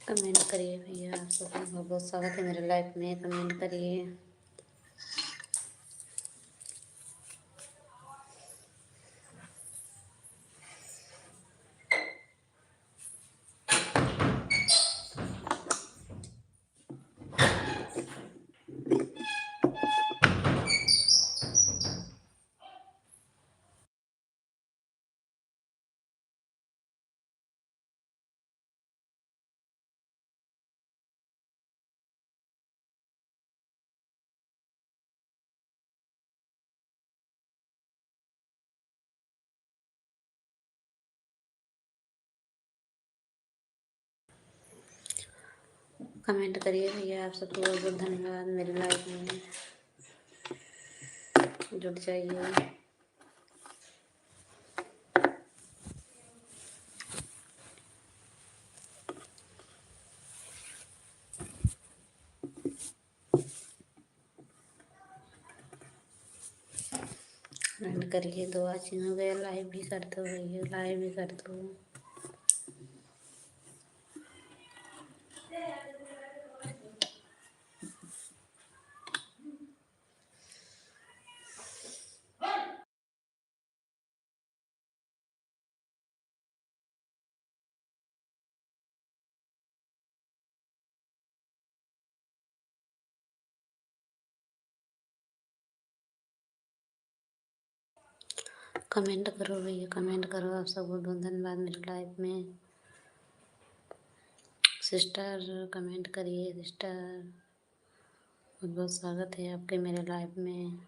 Comment करिए भैया, आप सबका बहुत बहुत स्वागत है मेरे लाइफ में। कमेंट करिए। कमेंट करिए भैया, आप सबको बहुत बहुत धन्यवाद। मेरे लाइफ में जुड़ जाइए। कमेंट करिए। 2 वॉचिंग हो गया। लाइव भी कर दो भैया, लाइव भी कर दो। कमेंट करो भैया, कमेंट करो। आप सबको बहुत बहुत धन्यवाद मेरे लाइफ में। सिस्टर कमेंट करिए। सिस्टर बहुत बहुत स्वागत है आपके मेरे लाइफ में।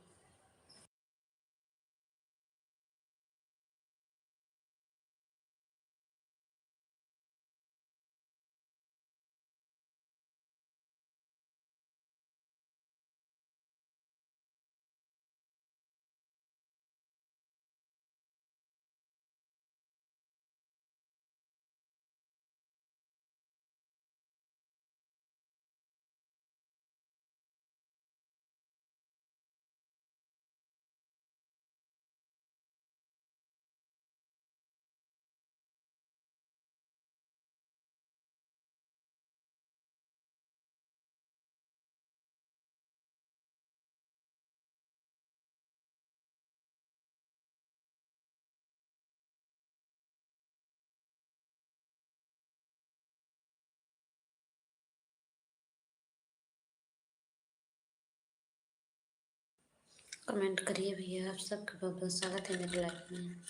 कमेंट करिए भैया, आप सबका बहुत बहुत स्वागत है मेरे लाइफ में।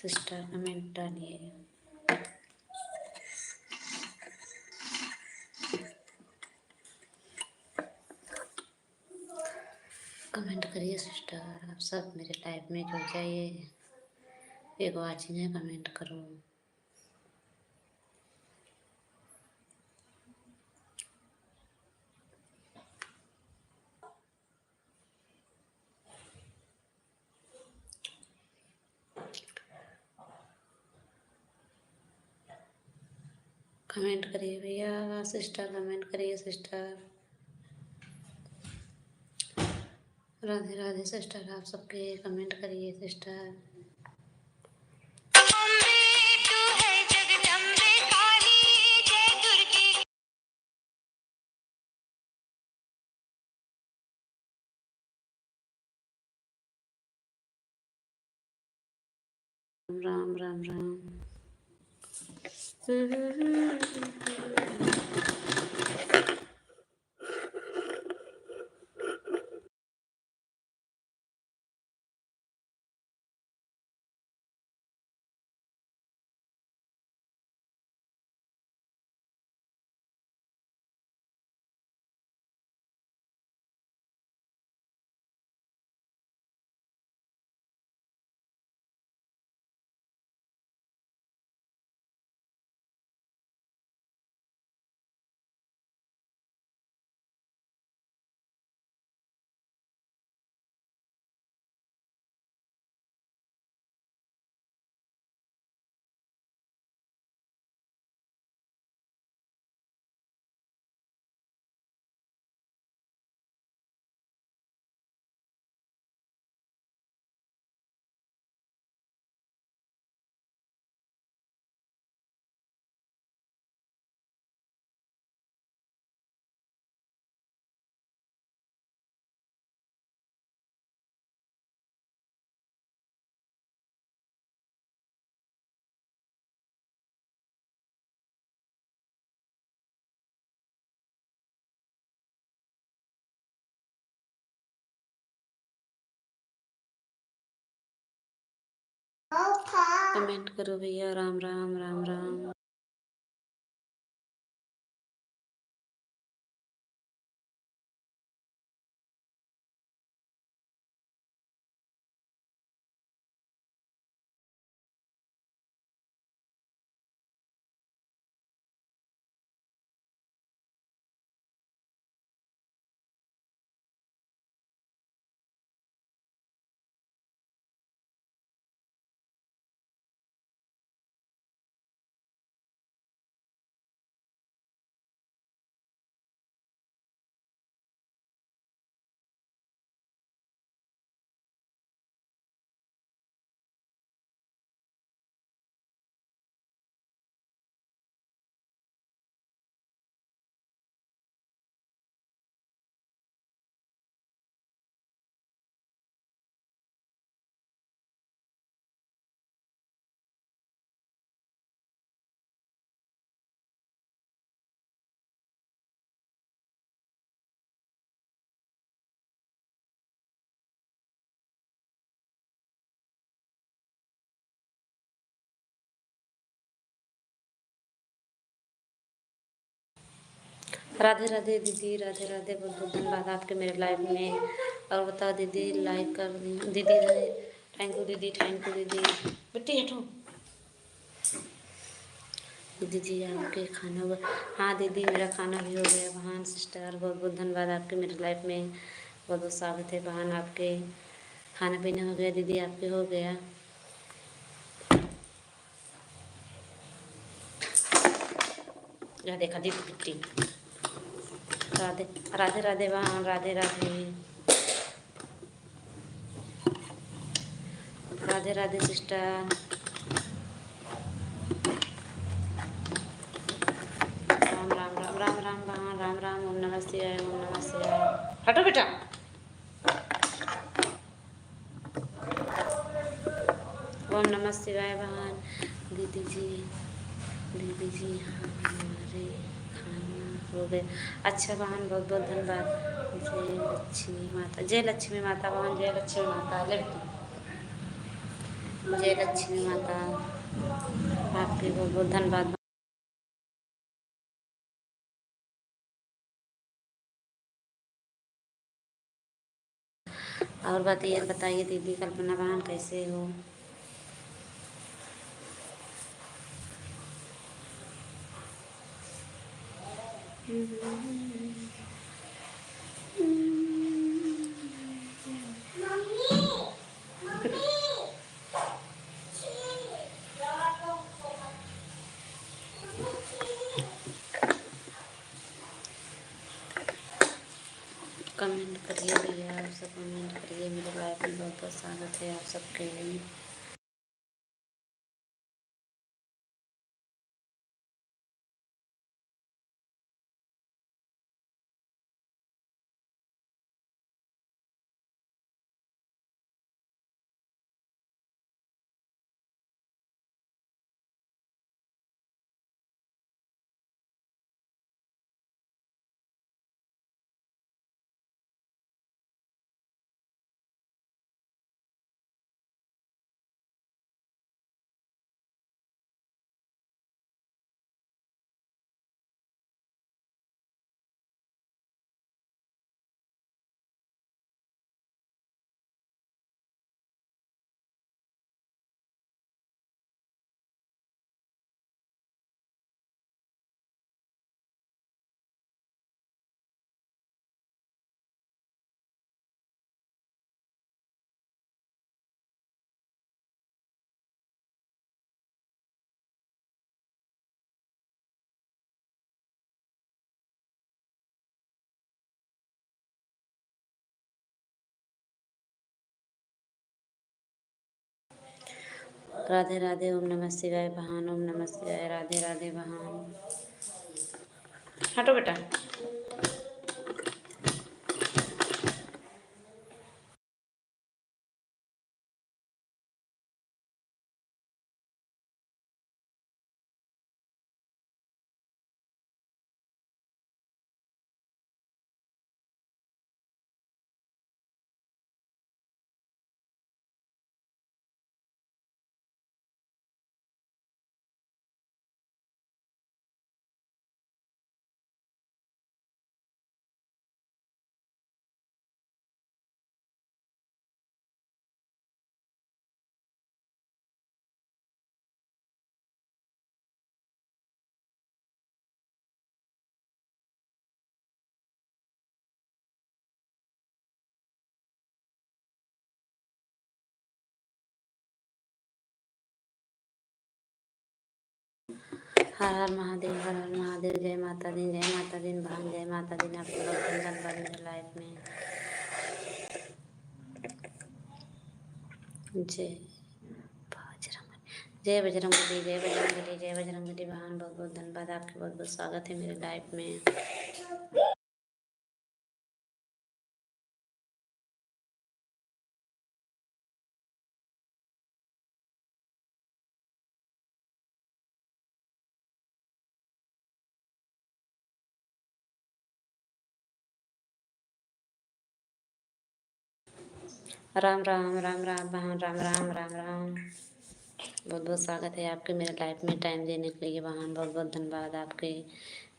सिस्टर कमेंट डालिए। कमेंट करिए सिस्टर, आप सब मेरे लाइफ में जुड़ जाइए। एक वॉचिंग है, कमेंट करो। कमेंट करिए भैया। सिस्टर कमेंट करिए। सिस्टर राधे राधे। सिस्टर आप सबके कमेंट करिए। सिस्टर राम राम राम राम। कमेंट करो भैया। राम राम राम राम। राधे राधे दीदी, राधे राधे। बहुत बहुत धन्यवाद आपके मेरे लाइव में। और बताओ दीदी, लाइक कर दी दीदी। थैंक यू दीदी, थैंक यू दीदी। बेटी हटो। दीदी जी आपके खाना हुआ? हाँ दीदी, मेरा खाना भी हो गया। बहन सिस्टर, बहुत बहुत धन्यवाद आपके मेरे लाइफ में। बहुत बहुत स्वागत है बहन आपके। खाना पीना हो गया दीदी, आपके हो गया? या देखा दीदी पिट्टी। राधे राधे राधे बहन, राधे राधे। राधे राधे सिस्टर। राम राम राम राम राम बहन, राम राम। ओम नमः शिवाय, ओम नमः शिवाय। हटो बेटा। ओम नमः शिवाय बहन। दीदी जी, दीदी जी हाँ हमारे खाना हो गया। अच्छा बहन, बहुत बहुत धन्यवाद। जय लक्ष्मी माता, जय लक्ष्मी माता बहन, जय लक्ष्मी माता। ले बेटी। जय लक्ष्मी माता। आपके बहुत बहुत धन्यवाद। और बताइए दीदी, कल्पना बहन कैसे हो? कमेंट करिए भैया, आप सब कमेंट करिए। मेरे लाइफ में बहुत बहुत स्वागत है आप सबके। राधे राधे। ओम नमः शिवाय बहन, ओम नमः शिवाय। राधे राधे बहन। हटो बेटा। हर हर महादेव, हर हर महादेव। जय माता दी, जय माता दी बहन, जय माता दी। आपको बहुत धन्यवाद मेरे लाइफ में। जय जय बजरंगबली, जय बजरंगबली, जय बजरंगबली बहन। बहुत बहुत धन्यवाद, आपके बहुत बहुत स्वागत है मेरे लाइफ में। राम राम राम राम बहन, राम राम राम राम। बहुत बहुत स्वागत है आपके मेरे लाइफ में टाइम देने के लिए बहन। बहुत बहुत धन्यवाद आपके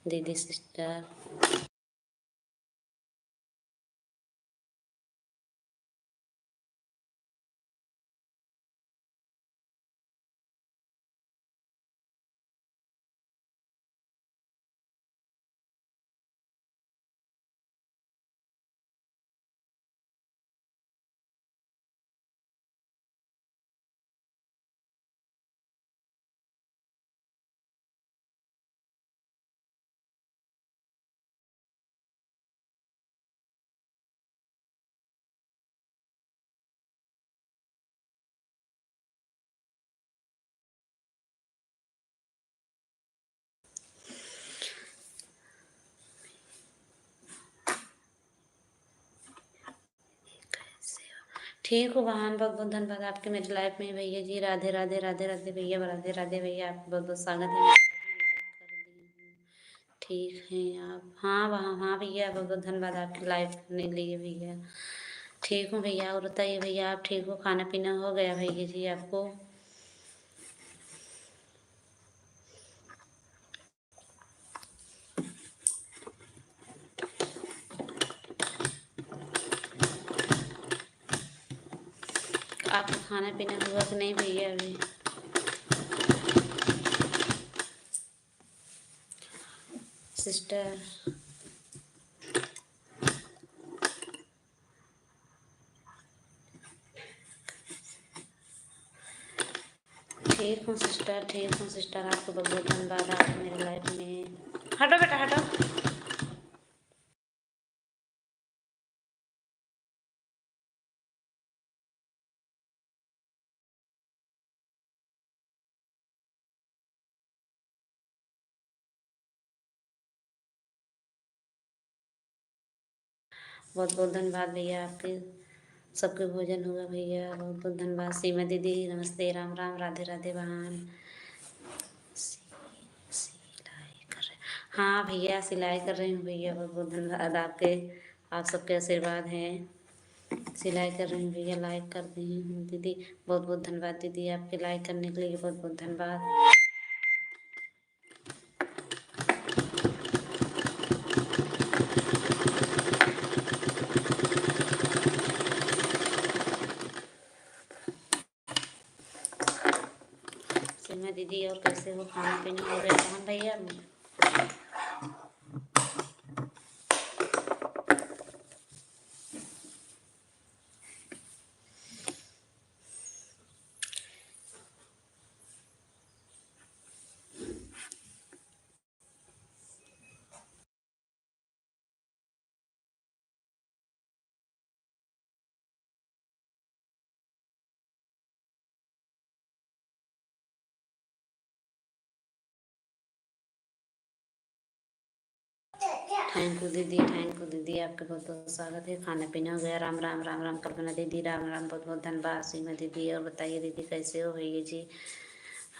दीदी सिस्टर। ठीक हो बहन, बहुत बहुत धन्यवाद आपके मेरी लाइफ में भैया जी। राधे राधे राधे राधे भैया, राधे राधे भैया, आपका बहुत बहुत स्वागत है। ठीक है आप? हाँ वहाँ, हाँ भैया, बहुत बहुत धन्यवाद आपकी लाइफ करने के लिए भैया। ठीक हूँ भैया। और बताइए भैया, आप ठीक हो? खाना पीना हो गया भैया जी आपको? आपका खाना पीना हुआ कि नहीं भैया अभी? सिस्टर ठीक हूँ सिस्टर, ठीक हूँ सिस्टर। आपको बहुत बहुत धन्यवाद आप मेरे लाइफ में। हटो बेटा हटो। बहुत बहुत धन्यवाद भैया आपके। सबके भोजन हुआ भैया, बहुत बहुत धन्यवाद। सीमा दीदी नमस्ते, राम राम, राधे राधे बहन। सिलाई कर रहे? हाँ भैया सिलाई कर रही हूँ भैया। बहुत बहुत धन्यवाद आपके, आप सबके आशीर्वाद हैं। सिलाई कर रही हूँ भैया, लाइक कर दी हूँ दीदी। बहुत बहुत धन्यवाद दीदी आपके लाइक करने के लिए, बहुत बहुत धन्यवाद। सीमा दीदी और कैसे हो? खाना पीना हो गया बहन भैया? थैंक यू दीदी, थैंक यू दीदी, आपका बहुत बहुत स्वागत है। खाना पीना हो गया? राम राम राम राम कल्पना दीदी, राम राम, बहुत बहुत धन्यवाद सीमा दीदी। और बताइए दीदी कैसे हो भैया जी?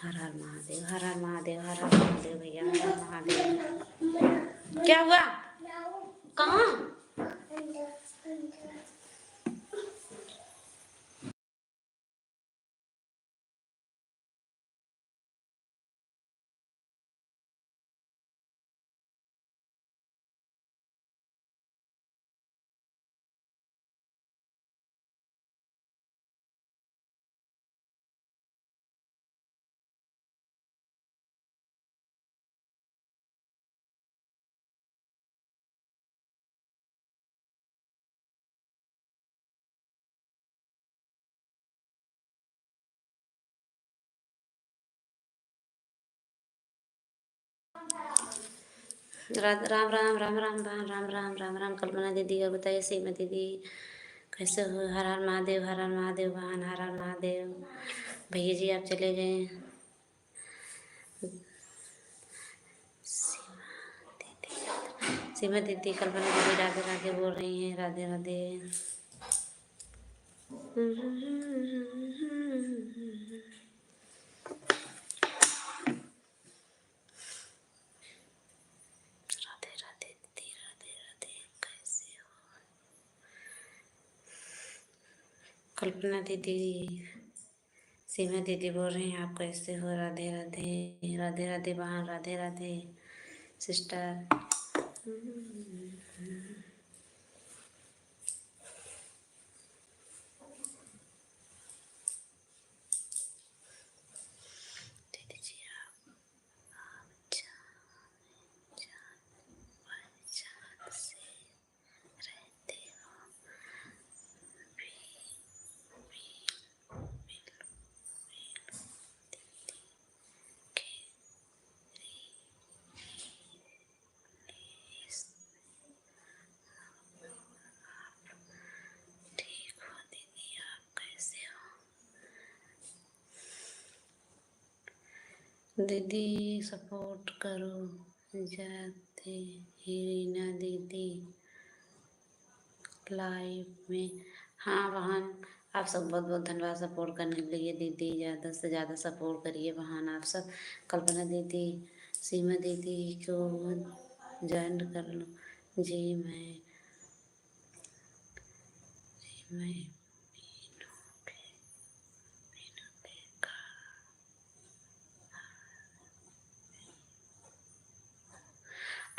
हर हर महादेव, हर हर महादेव, हर हर महादेव भैया, हर हर महादेव। क्या हुआ? कहाँ? राम राम राम राम राम राम राम राम राम राम। कल्पना दीदी और बताइए सीमा दीदी कैसे हो? हर हर महादेव, हर हर महादेव बहन, हर हर महादेव। भैया जी आप चले गए। सीमा दीदी कल्पना दीदी राधे राधे बोल रही हैं, राधे राधे। राधे राधे दीदी, राधे राधे, कैसे हो? कल्पना दीदी, सीमा दीदी बोल रही हैं आप कैसे हो? राधे राधे, राधे राधे बहन, राधे राधे सिस्टर। दीदी जी आप पहचान से रहते हो भी, के ठीक हो? दीदी आप कैसे हो? दीदी सपोर्ट करो जाते ही रीना दीदी लाइव में। हाँ बहन, आप सब बहुत बहुत धन्यवाद सपोर्ट करने के लिए। दीदी ज़्यादा से ज़्यादा सपोर्ट करिए बहन आप सब। कल्पना दीदी, सीमा दीदी को ज्वाइन कर लो जी। मैं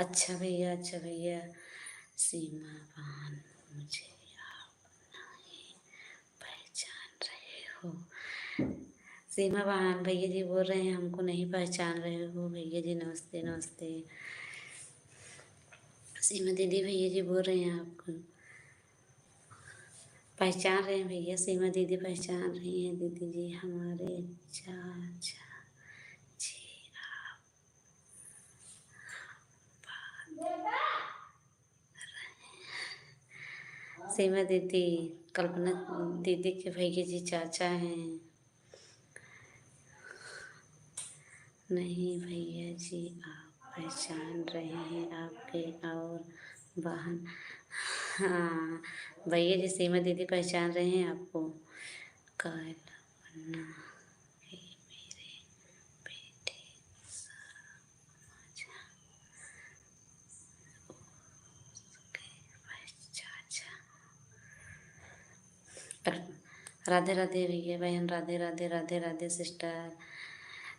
अच्छा भैया, अच्छा भैया। सीमा बहन मुझे आप नहीं पहचान रहे हो? सीमा बहन भैया जी बोल रहे हैं हमको नहीं पहचान रहे हो। भैया जी नमस्ते नमस्ते। सीमा दीदी भैया जी बोल रहे हैं आपको पहचान रहे हैं। भैया सीमा दीदी पहचान रही हैं। दीदी जी हमारे चाचा जी आप सीमा दीदी कल्पना दीदी के भैया जी चाचा हैं। नहीं भैया जी आप पहचान रहे हैं आपके और बहन। हाँ भैया जी सीमा दीदी पहचान रहे हैं आपको। कल्पना ही मेरे बेटे समझा उसके चाचा। राधे राधे भैया बहन, राधे राधे, राधे राधे सिस्टर।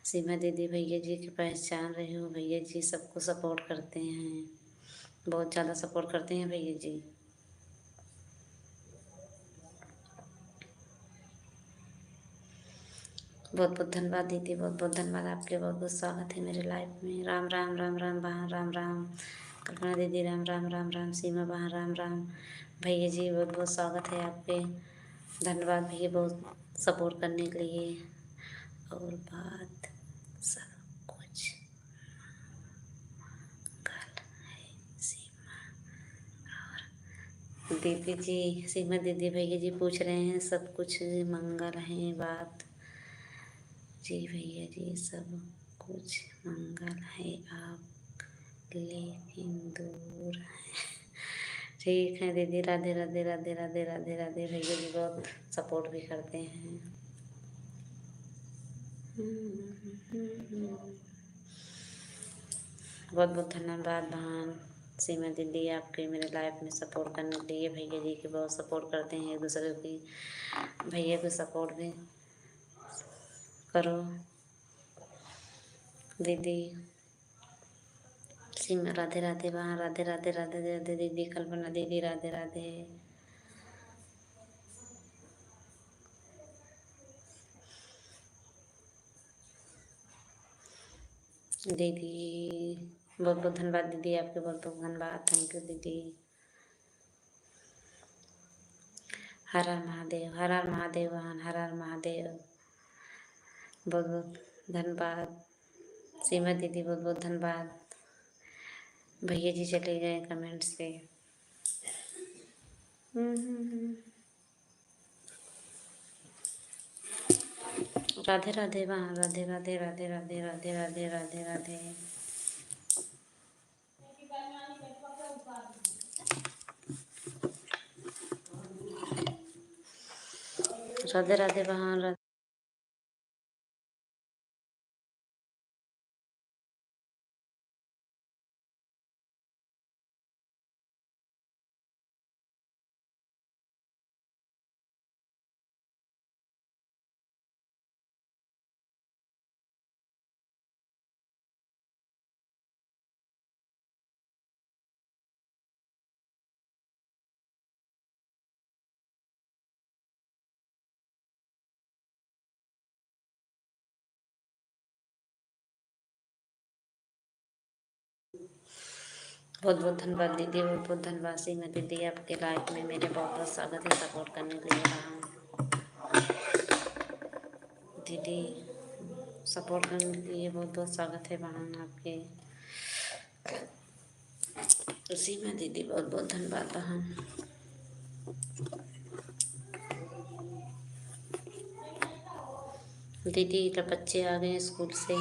सीमा दीदी भैया जी की पहचान रहे हो। भैया जी सबको सपोर्ट करते हैं, बहुत ज़्यादा सपोर्ट करते हैं भैया जी। बहुत बहुत धन्यवाद दीदी, बहुत बहुत धन्यवाद आपके। बहुत बहुत स्वागत है मेरे लाइफ में। राम राम राम राम बहन, राम राम। कल्पना दीदी राम राम राम राम। सीमा बहन राम राम। भैया जी बहुत बहुत स्वागत है आपके। धन्यवाद भैया बहुत सपोर्ट करने के लिए। और बात सब कुछ कल है सीमा और दीदी जी। सीमा दीदी भैया जी पूछ रहे हैं सब कुछ मंगल है बात। जी भैया जी सब कुछ मंगल है, आप लेकिन दूर है। ठीक है दीदी, राधे राधे, राधे राधे, राधे राधे। भैया जी बहुत सपोर्ट भी करते हैं। बहुत बहुत धन्यवाद बहन सीमा दीदी आपके मेरे लाइफ में सपोर्ट करने के लिए। भैया जी के बहुत सपोर्ट करते हैं एक दूसरे की। भैया को सपोर्ट भी करो दीदी। सीमा राधे राधे बहन, राधे राधे, राधे राधे दीदी। कल्पना दीदी राधे राधे। दीदी बहुत बहुत धन्यवाद दीदी आपके, बहुत बहुत धन्यवाद। थैंक यू दीदी। हर हर महादेव, हर हर महादेव बहन, हर हर महादेव। बहुत बहुत धन्यवाद सीमा दीदी, बहुत बहुत धन्यवाद। भैया जी चले गए कमेंट से। राधे राधे बहन, राधे राधे राधे राधे राधे राधे राधे राधे। राधे राधे बहन। बहुत बहुत धन्यवाद दीदी, बहुत बहुत धन्यवाद सीमा दीदी, आपके लाइफ में मेरे बहुत बहुत स्वागत है सपोर्ट करने के लिए। दीदी सपोर्ट करने के लिए बहुत बहुत स्वागत है बहन आपके। सीमा दीदी बहुत बहुत धन्यवाद बहन। दीदी तो बच्चे आ गए स्कूल से।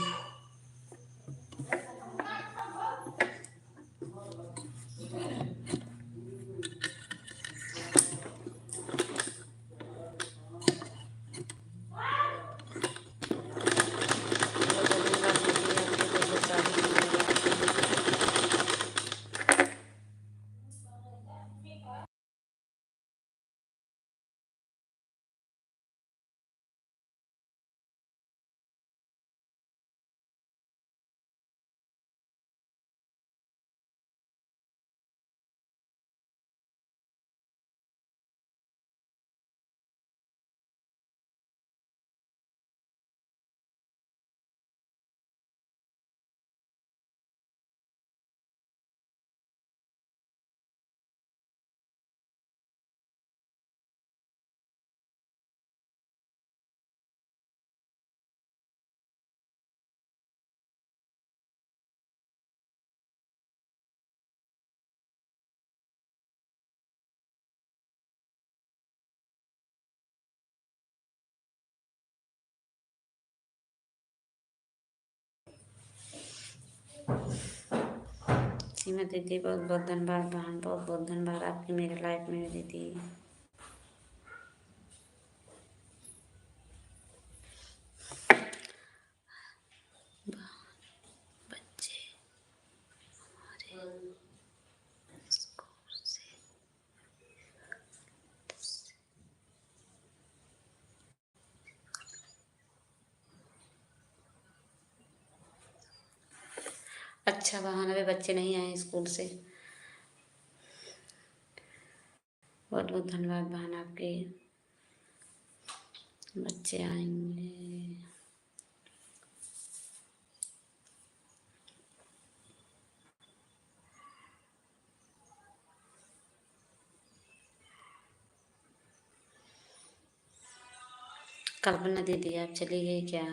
सीमा दीदी बहुत बहुत धन्यवाद बहन, बहुत बहुत धन्यवाद आपकी मेरे लाइफ में दीदी। बच्चे हमारे स्कूल से अच्छा बहन, अभी बच्चे नहीं आए स्कूल से। बहुत बहुत धन्यवाद बहन आपके। बच्चे आएंगे। कल्पना दीदी आप चली गई क्या?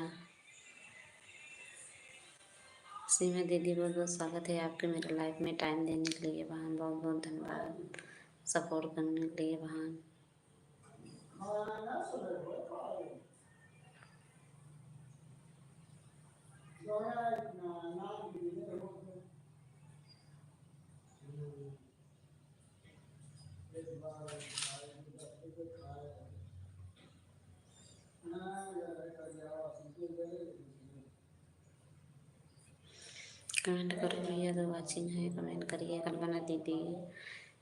सीमा दीदी बहुत बहुत स्वागत है आपके मेरे लाइफ में टाइम देने के लिए बहन, बहुत बहुत धन्यवाद सपोर्ट करने के लिए बहन। कमेंट करो भैया, तो वाचिंग है कमेंट करिए। कल्पना दीदी,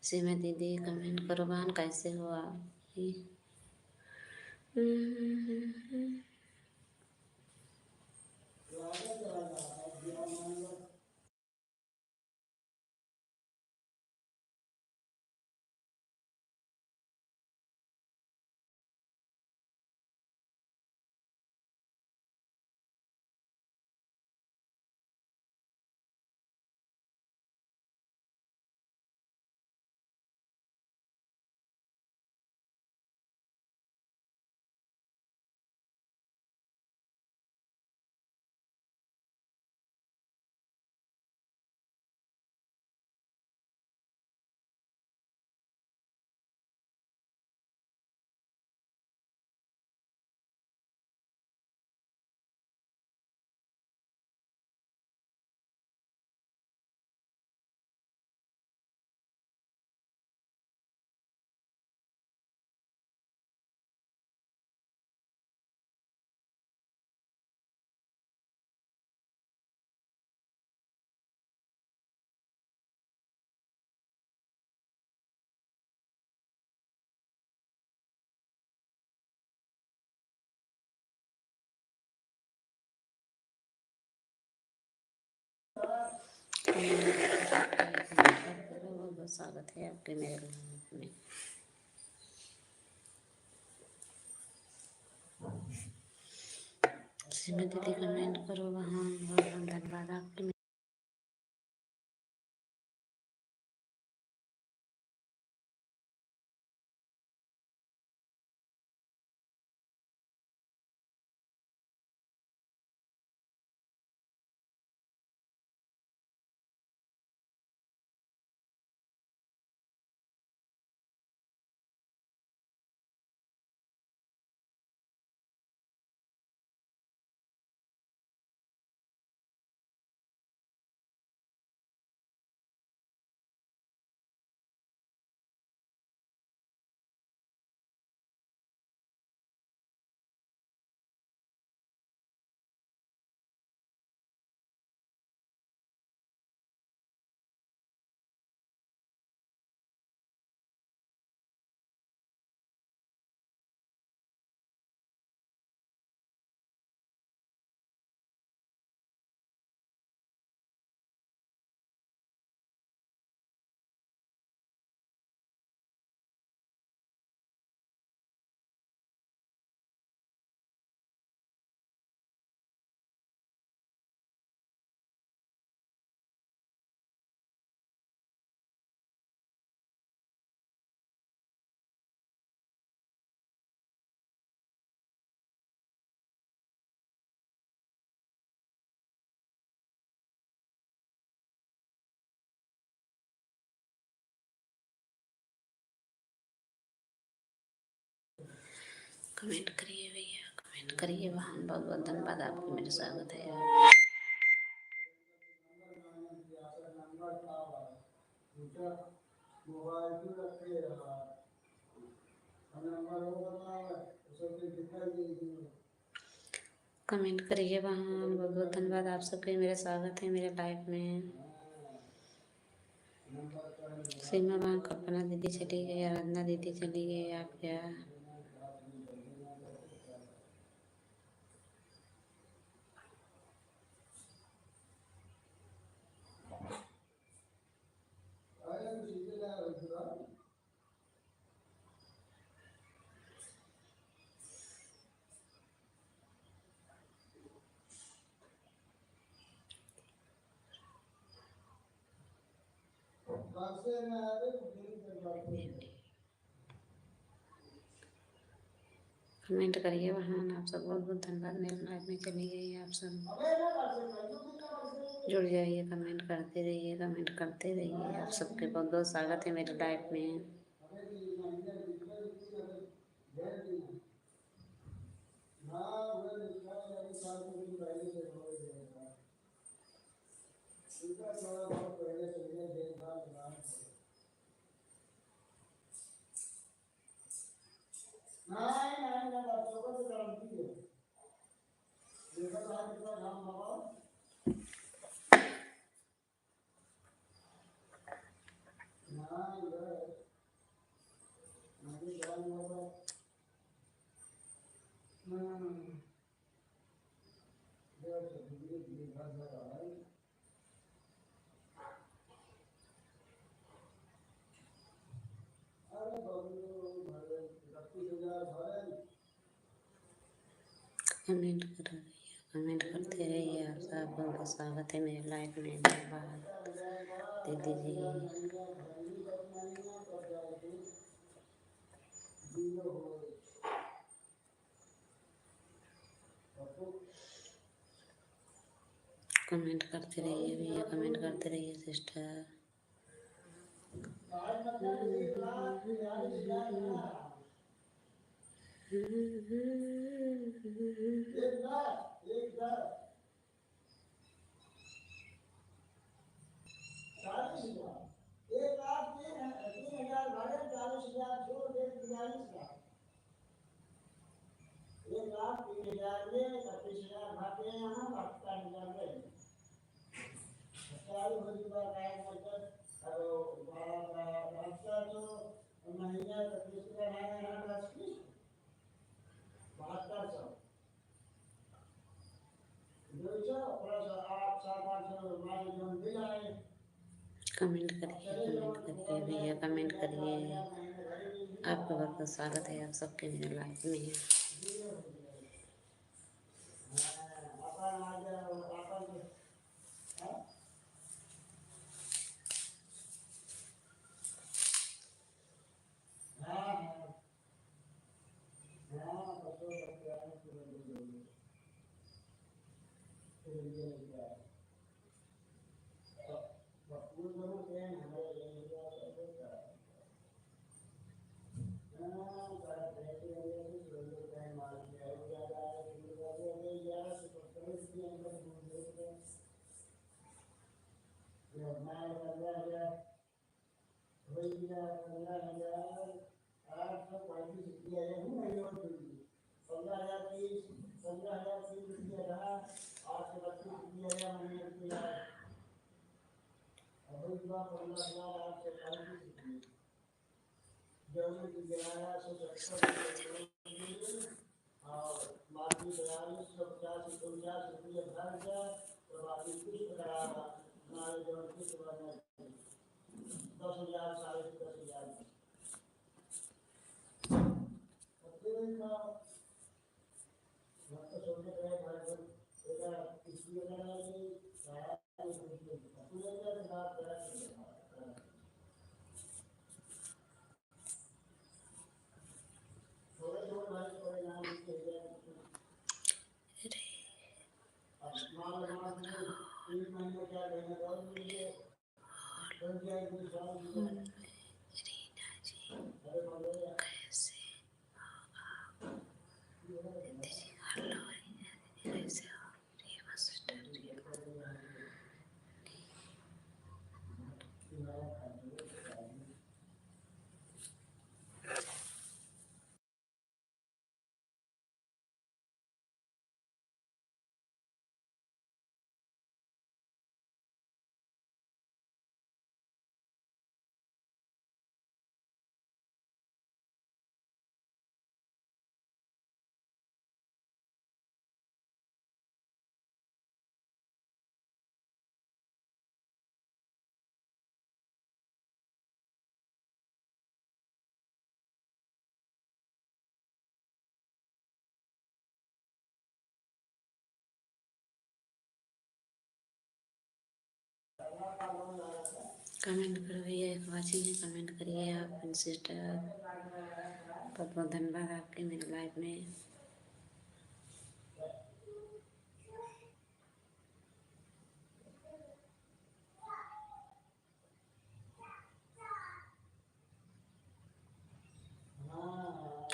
सीमा दीदी कमेंट करो बहन, कैसे हो आप? बहुत बहुत स्वागत है आपके मेरे लाइफ में। सीमा दीदी कमेंट करो वहाँ, बहुत बहुत धन्यवाद आपके। कमेंट करिए भैया, कमेंट करिए वहाँ, बहुत बहुत धन्यवाद आपके मेरे स्वागत है। कमेंट करिए वहाँ, बहुत बहुत धन्यवाद आप सबके मेरा स्वागत है मेरे लाइफ में। सीमा वहाँ, कल्पना दीदी चली गई, आराधना दीदी चली गई, आप क्या? कमेंट करिए वहाँ, आप सब बहुत बहुत धन्यवाद मेरे लाइफ में चली गई आप सब। जुड़ जाइए, कमेंट करते रहिए, कमेंट करते रहिए, आप सबके बहुत बहुत स्वागत है मेरे लाइफ में। कमेंट कर रही है, कमेंट करते रहिए, आप सब बहुत स्वागत है मेरे लाइफ में। धन्यवाद दीदी जी। कमेंट करते रहिए भैया, कमेंट करते रहिए सिस्टर। कमेंट करिए भैया, कमेंट करिए। आपका बहुत बहुत स्वागत है आप सबके मेरे लाइफ में। कमेंट करो भैया, एक वाचिंग है, कमेंट करिए आप सिस्टर। बहुत बहुत धन्यवाद आपके मेरे लाइफ में।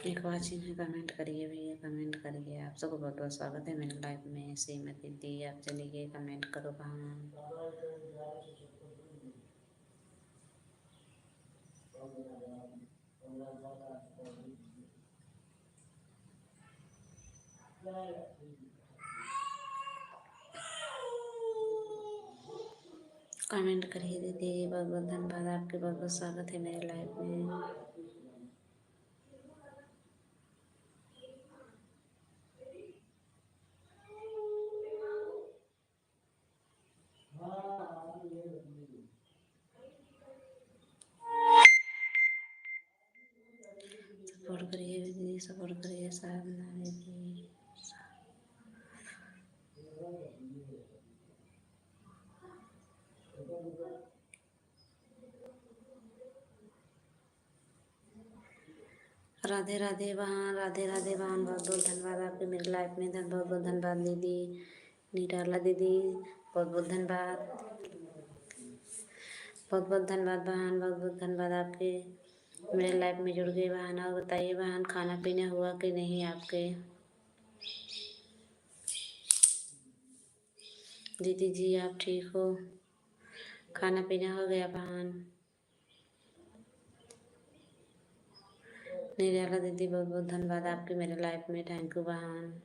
एक वाचिंग है, कमेंट करिए भैया, कमेंट करिए। आप सबको बहुत बहुत स्वागत है मेरे लाइफ में। श्रीमती दी आप चलिए कमेंट करो बहन। कमेंट करिए दीदी, बहुत बहुत धन्यवाद आपके, बहुत बहुत स्वागत है मेरे लाइफ में। सपोर्ट करिए दीदी, सपोर्ट करिए साधना दीदी। राधे राधे बहन, राधे राधे बहन, बहुत बहुत धन्यवाद आपके मेरे लाइफ में। बहुत बहुत धन्यवाद दीदी निराला दीदी, बहुत बहुत धन्यवाद, बहुत बहुत धन्यवाद बहन, बहुत बहुत धन्यवाद आपके मेरे लाइफ में जुड़ गए बहन। और बताइए बहन, खाना पीना हुआ कि नहीं आपके? दीदी जी आप ठीक हो? खाना पीना हो गया बहन? निराला दीदी बहुत बहुत धन्यवाद आपके मेरे लाइफ में, थैंक यू बहन।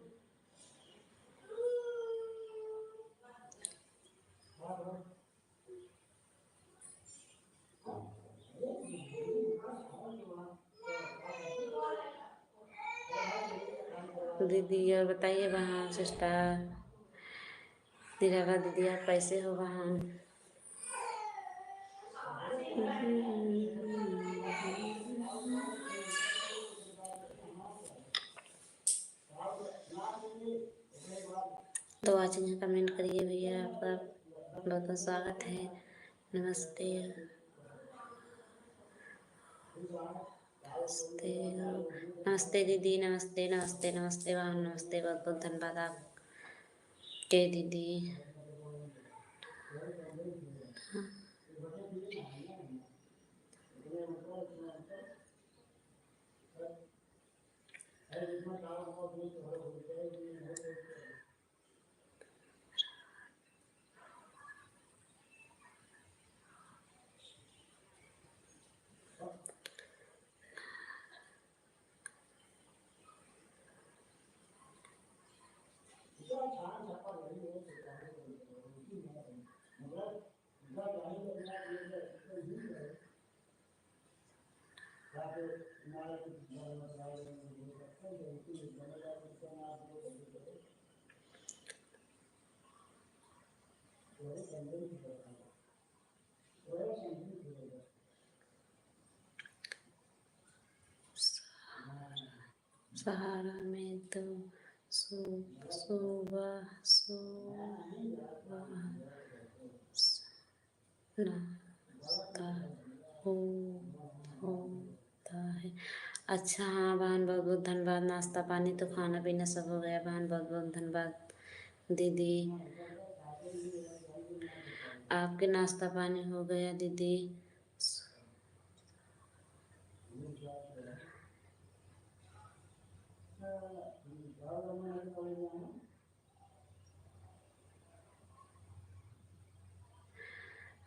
दीदी और बताइए बहन सिस्टर निराला दीदी आप कैसे हो बहन? तो आज यहाँ कमेंट करिए भैया, आपका बहुत बहुत स्वागत है। नमस्ते नमस्ते नमस्ते दीदी, नमस्ते नमस्ते नमस्ते बहन, नमस्ते, बहुत बहुत धन्यवाद आपके दीदी। सहारा में तो सुबह नाश्ता होता है। अच्छा हाँ बहन, बहुत बहुत धन्यवाद। नाश्ता पानी तो खाना पीना सब हो गया बहन, बहुत बहुत धन्यवाद दीदी। आपके नाश्ता पानी हो गया दीदी?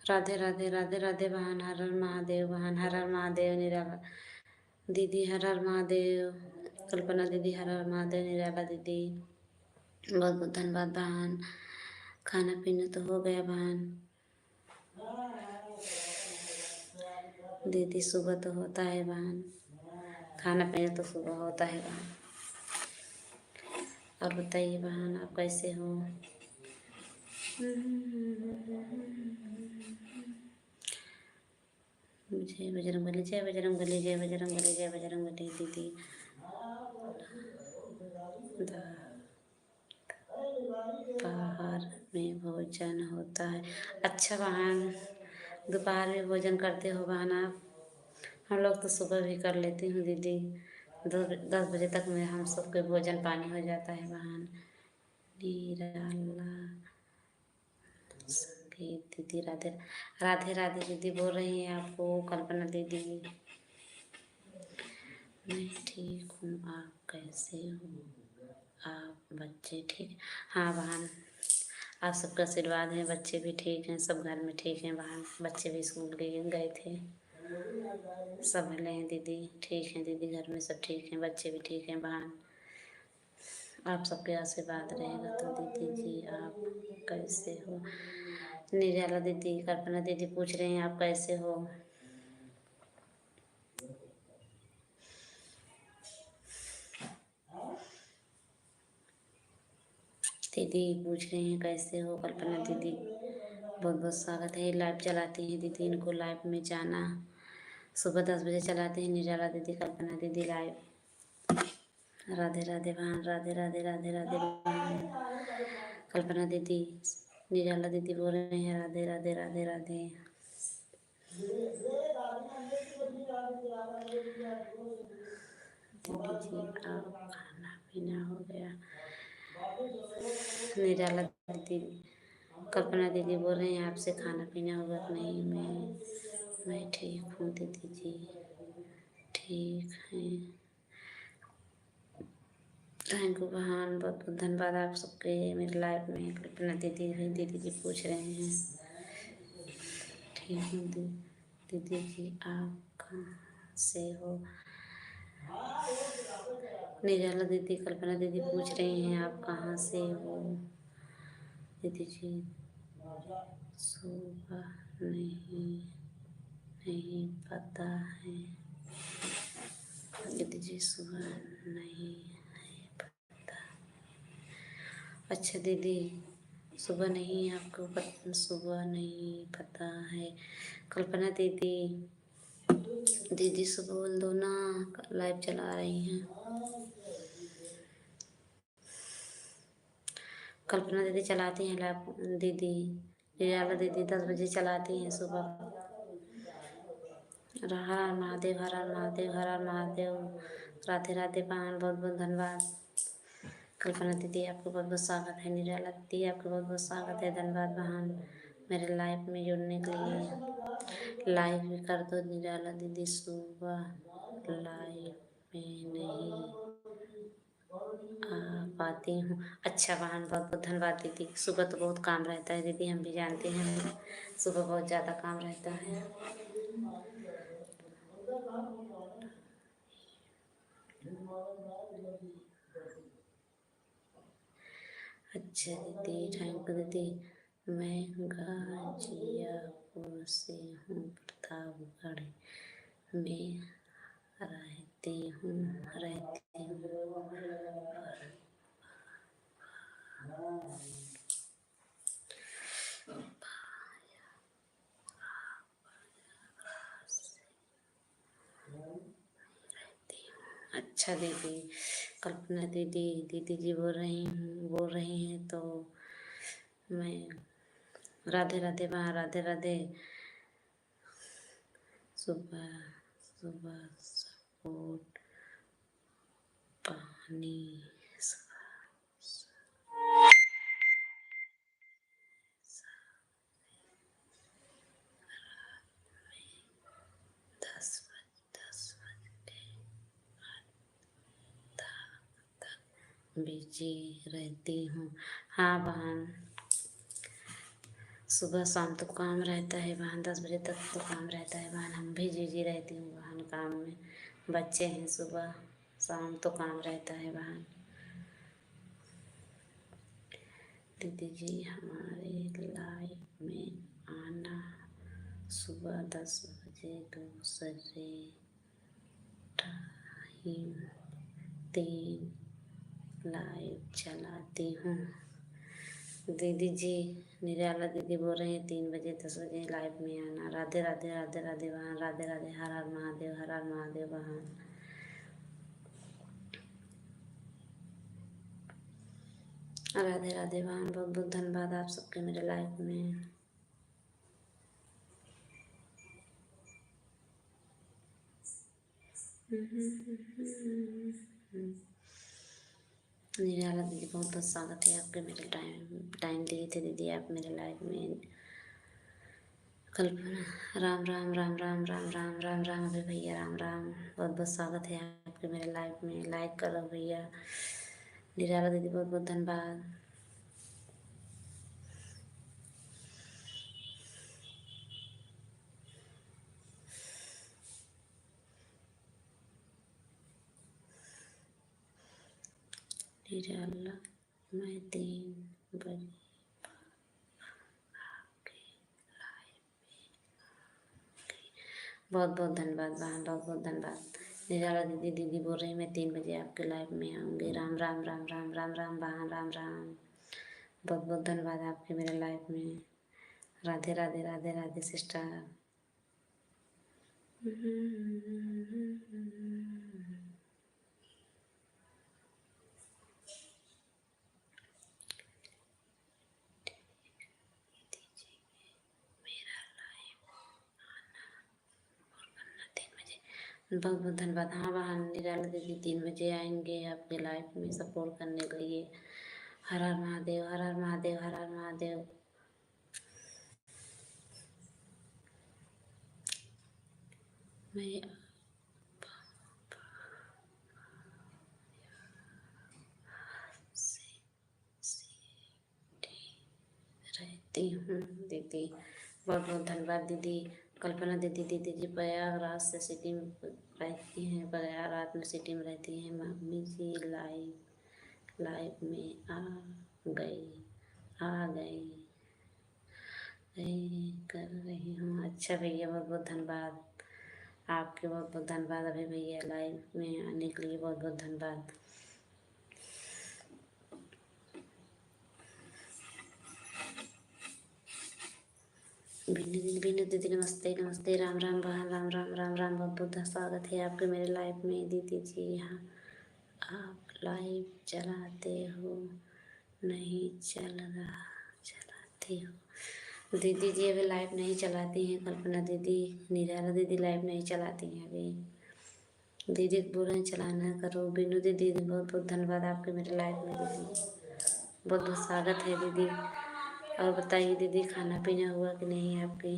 राधे राधे राधे राधे बहन, हर हर महादेव बहन, हर हर महादेव। निराला दीदी हर हर महादेव। कल्पना दीदी हर हर महादेव। निराला दीदी बहुत बहुत धन्यवाद बहन। खाना पीना तो हो गया बहन। दीदी सुबह तो होता है बहन, खाना पीना तो सुबह होता है बहन। और बताइए बहन, आप कैसे हो? जय बजरंगबली, जय बजरंगबली, जय बजरंगबली, जय बजरंगबली दीदी। दोपहर में भोजन होता है? अच्छा बहन, दोपहर में भोजन करते हो बहन आप? हम लोग तो सुबह भी कर लेती हूँ दीदी। 10 बजे तक में हम सबके भोजन पानी हो जाता है बहन। निराला संगीत दीदी राधे राधे राधे दीदी बोल रही हैं आपको कल्पना दीदी। मैं ठीक हूँ, आप कैसे हो? आप बच्चे ठीक? हाँ बहन, आप सबका आशीर्वाद है, बच्चे भी ठीक हैं, सब घर में ठीक हैं बहन। बच्चे भी स्कूल गए थे, सब भले हैं दीदी, ठीक हैं दीदी, घर में सब ठीक हैं, बच्चे भी ठीक हैं बहन। आप सबके आशीर्वाद रहेगा तो दीदी जी आप कैसे हो? निर्मला दीदी, कल्पना दीदी पूछ रहे हैं आप कैसे हो? दीदी पूछ रही हैं कैसे हो कल्पना दीदी। बहुत बहुत स्वागत है। लाइव चलाती हैं दीदी, इनको लाइव में जाना। सुबह 10 बजे चलाते हैं निर्मला दीदी, कल्पना दीदी लाइव। राधे राधे बहन, राधे राधे राधे राधे बहन। कल्पना दीदी, निर्मला दीदी बोल रहे हैं राधे राधे राधे राधे। दीदी जी आप खाना पीना हो गया? निर्मला दीदी, कल्पना दीदी बोल रहे हैं आपसे खाना पीना होगा कि नहीं? मैं ठीक हूँ दीदी जी, ठीक है। थैंक यू बहन, बहुत बहुत धन्यवाद आप सबके मेरे लाइफ में। कल्पना दीदी भी दीदी जी पूछ रहे हैं ठीक हूँ दीदी जी, आप कहाँ से हो? निर्मला दीदी, कल्पना दीदी पूछ रही हैं आप कहाँ से हो दीदी जी? सुबह नहीं पता है दीदी जी, सुबह नहीं पता। अच्छा दीदी, सुबह नहीं आपको सुबह नहीं पता है। कल्पना दीदी, दीदी सुबह बोल दो ना, लाइव चला रही हैं। कल्पना दीदी चलाती हैं लाइव, दीदी रियाला दीदी 10 बजे चलाती हैं सुबह। हर हर महादेव, हर हर महादेव, हर हर महादेव। राधे राधे बहन, बहुत बहुत धन्यवाद। कल्पना दीदी आपको बहुत बहुत स्वागत है। निराला दीदी आपको बहुत बहुत स्वागत है, धन्यवाद बहन मेरे लाइव में जुड़ने के लिए। लाइव भी कर दो निराला दीदी, सुबह लाइव में नहीं आ पाती हूँ। अच्छा बहन, बहुत बहुत धन्यवाद दीदी। सुबह तो बहुत काम रहता है दीदी, हम भी जानते हैं, सुबह बहुत ज़्यादा काम रहता है। अच्छा दीदी, थैंक यू दीदी। मैं गाजियापुर से हूँ, प्रतापगढ़ में रहती हूँ। अच्छा दीदी, कल्पना दीदी, दीदी जी बोल रही हैं तो मैं राधे राधे बा, राधे राधे। सुबह सुबह सपोर्ट पानी दस बिजी रहती हूँ। हाँ बहन, सुबह शाम तो काम रहता है बहन, 10 बजे तक तो काम रहता है बहन। हम भी बिजी रहती हूँ बहन काम में, बच्चे हैं, सुबह शाम तो काम रहता है बहन। दीदी जी हमारे लाइफ में आना, सुबह 10 बजे दूसरे टाइम 3 लाइव चलाती हूँ। दीदी जी निराला दीदी बोल रही हैं 3 बजे 10 बजे लाइव में आना। राधे राधे, राधे राधे बहन, राधे राधे, हर हर महादेव, हर हर महादेव बहन। राधे राधे बहन, बहुत बहुत धन्यवाद आप सबके मेरे लाइफ में। निराला दीदी बहुत बहुत स्वागत है आपके मेरे टाइम दिए थे दीदी आप मेरे लाइफ में। कल्पना राम राम राम राम राम राम राम राम अभी भैया राम राम, बहुत बहुत स्वागत है आपके मेरे लाइफ में। लाइक करो भैया। निराला दीदी बहुत बहुत धन्यवाद। निराला मैं 3 बजे बहुत बहुत धन्यवाद बहन, बहुत बहुत धन्यवाद। निराला दीदी दीदी बोल रही मैं 3 बजे आपके लाइव में आऊँगी। राम राम राम राम राम राम बहन, राम राम, बहुत बहुत धन्यवाद आपके मेरे लाइफ में। राधे राधे, राधे राधे सिस्टर। बहुत बहुत धन्यवाद। हाँ बहन, निराला दीदी 3 बजे आएंगे आपके लाइफ में सपोर्ट करने के लिए। हर हर महादेव, हर हर महादेव, हर हर महादेव। मैं रहती हूँ दीदी, बहुत बहुत धन्यवाद दीदी। कल्पना दीदी, दीदी जी प्रयागराज से सिटी में रहती हैं, प्रयागराज में सिटी में रहती हैं। मम्मी जी लाइव में आ गई कर रही हूँ। अच्छा भैया, बहुत बहुत धन्यवाद आपके, बहुत बहुत धन्यवाद अभी भैया लाइव में आने के लिए, बहुत बहुत धन्यवाद। बिन्नी दीदी नमस्ते नमस्ते। राम राम बहन, राम राम राम राम। बहुत बहुत स्वागत है आपके मेरे लाइफ में दीदी जी। यहाँ आप लाइव चलाते हो? नहीं चल रहा। चलाते हो दीदी जी? अभी लाइव नहीं चलाती हैं कल्पना दीदी, निराला दीदी लाइव नहीं चलाती हैं अभी। दीदी बोल रहे हैं चलाना करो। बिनू दीदी बहुत बहुत धन्यवाद आपके मेरे लाइव में दीदी, बहुत बहुत स्वागत है दीदी। और बताइए दीदी, खाना पीना हुआ कि नहीं आपके?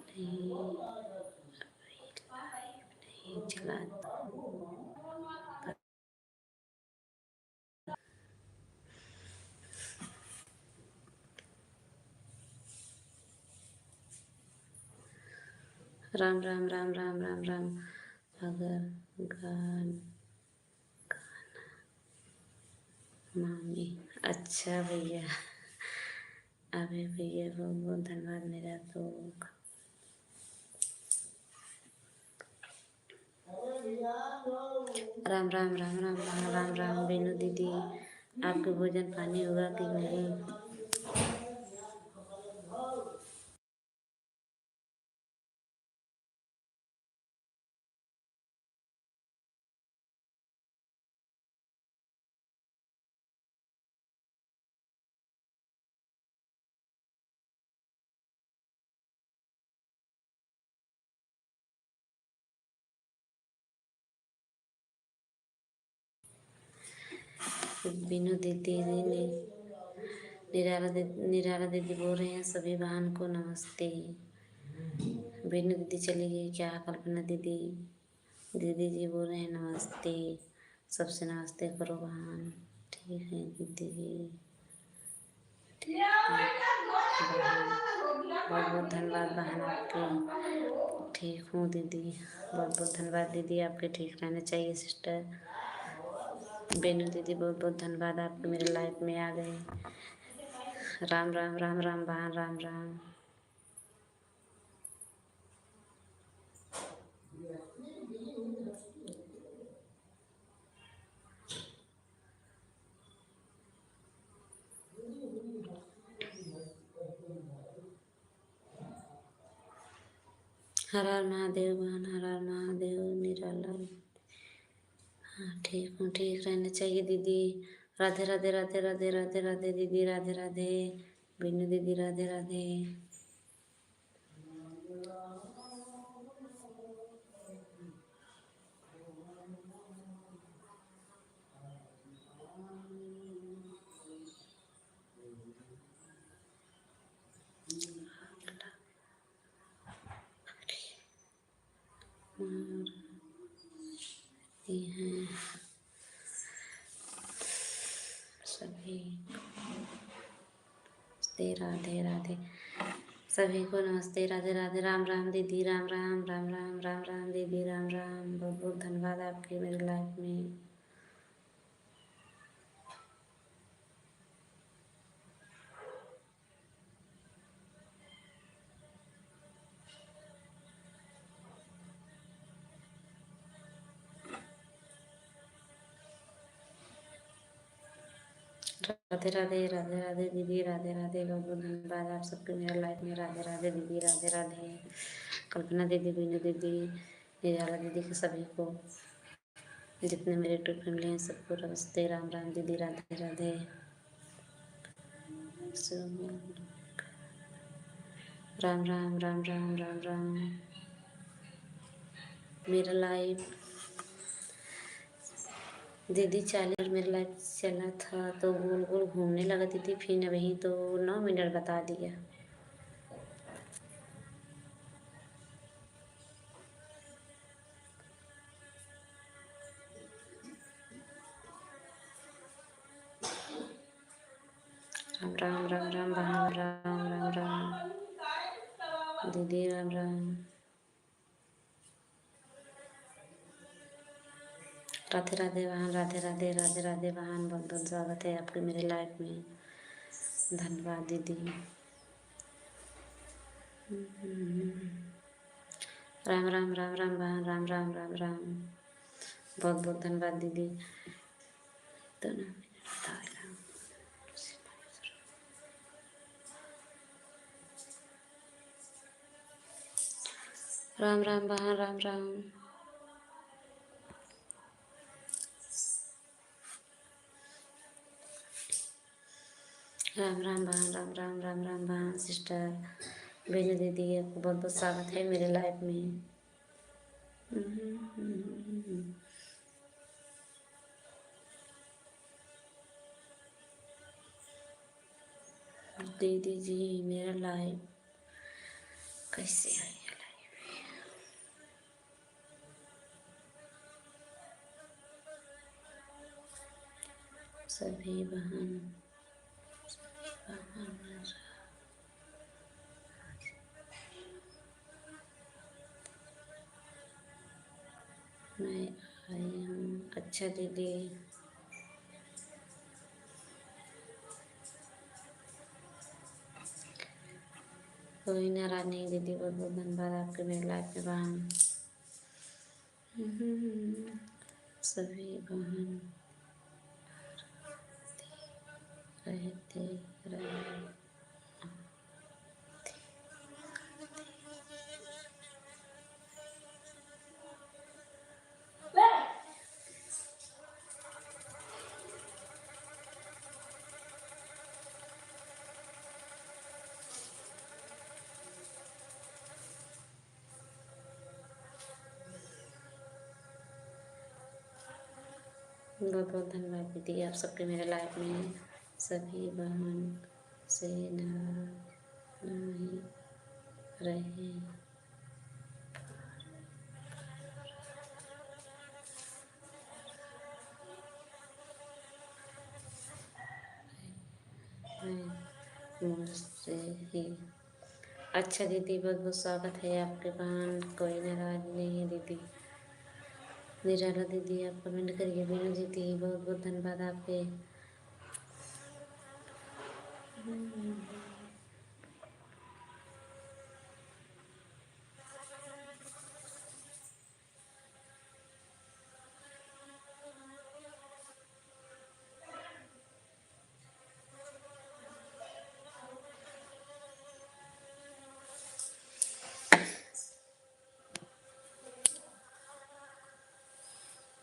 नहीं, नहीं चला। राम राम राम राम राम राम। अगर गान मामी, अच्छा भैया, अभी भैया बहुत बहुत धन्यवाद। मेरा तो राम राम राम राम राम राम राम। बेनू दीदी, आपके भोजन पानी हुआ कि नहीं? बेनू दीदी ने निराला दीदी बोल रहे हैं सभी बहन को नमस्ते। बेनू दीदी चली गई क्या? कल्पना दीदी, दीदी जी बोल रहे हैं नमस्ते, सबसे नमस्ते करो बहन। ठीक है दीदी जी, बहुत बहुत धन्यवाद बहन आपके। ठीक हूँ दीदी, बहुत बहुत धन्यवाद दीदी, आपके ठीक रहना चाहिए सिस्टर। बेनू दीदी बहुत बहुत धन्यवाद, आपके मेरे लाइफ में आ गए। राम राम राम राम बहन, राम राम। हर हर महादेव बहन, हर हर महादेव निराला। हाँ ठीक हूँ, ठीक रहना चाहिए दीदी। राधे राधे राधे राधे राधे राधे दीदी, राधे राधे। बिन्नू दीदी राधे राधे। ये हैं सभी, नमस्ते राधे राधे। सभी को नमस्ते राधे राधे। राम राम दीदी, राम राम राम राम राम राम दीदी, राम राम। बहुत बहुत धन्यवाद आपके मेरे लाइफ में। राधे राधे राधे राधे दीदी, राधे राधे। बहुत बहुत धन्यवाद आप सबके मेरे लाइफ में। राधे राधे दीदी, राधे राधे। कल्पना दीदी, बीनू दीदी, निराला दीदी के सभी को, जितने मेरे ट्रू फैमिली हैं सबको नमस्ते। राम राम दीदी, राधे राधे। राम राम राम राम राम राम। मेरा लाइफ दीदी 40 मेरा लाइफ चला था तो गोल गोल घूमने लगा दीदी, फिर वही तो 9 मिनट बता दिया। राम राम राम राम बहन, राम राम राम दीदी, राम राम। राधे राधे बहन, राधे राधे राधे राधे बहन। बहुत बहुत स्वागत है आपके मेरे लाइफ में। धन्यवाद दीदी। राम राम राम राम बहन, राम राम राम राम। बहुत बहुत धन्यवाद दीदी। तो ना राम राम बहन, राम राम। राम राम बहन, राम राम, राम राम बहन, सिस्टर बेनू दीदी, आपको बहुत बहुत स्वागत है मेरे लाइफ में। दीदी जी, मेरा लाइव कैसे आएगा? सभी बहन मैं आई हूँ। अच्छा दीदी, कोई नाराज नहीं दीदी, बहुत बहुत धन्यवाद आपके मेरे लाइफ में बहन। सभी बहन रहते रहे। बहुत बहुत धन्यवाद दीदी, आप सबके मेरे लाइफ में। सभी बहन से नाराज नहीं रहे। मैं मुझसे ही। अच्छा दीदी, बहुत बहुत स्वागत है आपके बहन, कोई नाराज नहीं है दीदी। निराला दीदी, आप कमेंट करिए। बीनू दीदी, बहुत बहुत धन्यवाद आपके।